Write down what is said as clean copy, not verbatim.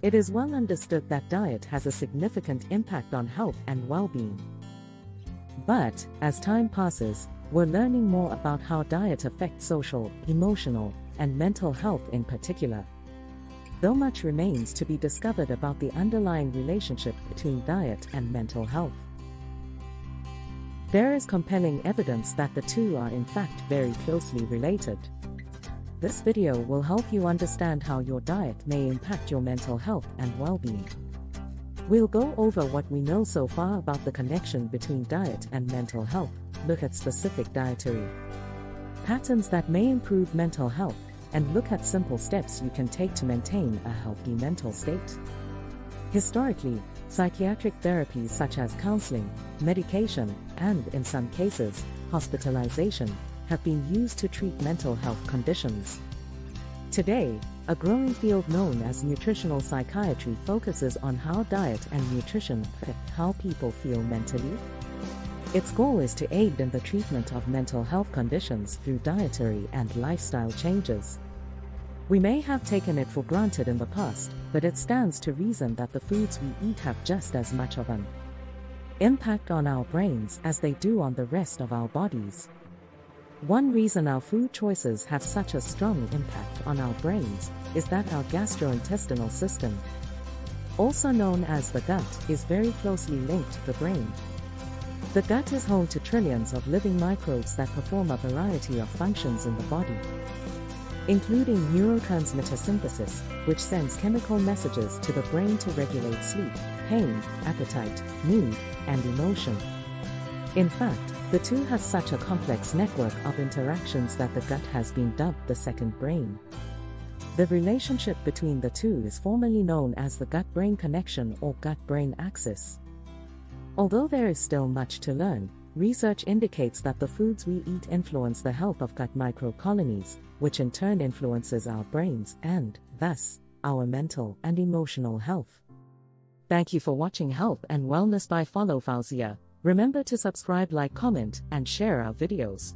It is well understood that diet has a significant impact on health and well-being. But, as time passes, we're learning more about how diet affects social, emotional, and mental health in particular. Though much remains to be discovered about the underlying relationship between diet and mental health. There is compelling evidence that the two are in fact very closely related. This video will help you understand how your diet may impact your mental health and well-being. We'll go over what we know so far about the connection between diet and mental health, look at specific dietary patterns that may improve mental health, and look at simple steps you can take to maintain a healthy mental state. Historically, psychiatric therapies such as counseling, medication, and, in some cases, hospitalization, have been used to treat mental health conditions. Today, a growing field known as nutritional psychiatry focuses on how diet and nutrition affect how people feel mentally. Its goal is to aid in the treatment of mental health conditions through dietary and lifestyle changes. We may have taken it for granted in the past, but it stands to reason that the foods we eat have just as much of an impact on our brains as they do on the rest of our bodies. One reason our food choices have such a strong impact on our brains is that our gastrointestinal system, also known as the gut, is very closely linked to the brain. The gut is home to trillions of living microbes that perform a variety of functions in the body, including neurotransmitter synthesis, which sends chemical messages to the brain to regulate sleep, pain, appetite, mood, and emotion. In fact, the two have such a complex network of interactions that the gut has been dubbed the second brain. The relationship between the two is formally known as the gut-brain connection or gut-brain axis. Although there is still much to learn, research indicates that the foods we eat influence the health of gut microcolonies, which in turn influences our brains and, thus, our mental and emotional health. Thank you for watching Health and Wellness by Follow Fauzia. Remember to subscribe, like, comment, and share our videos.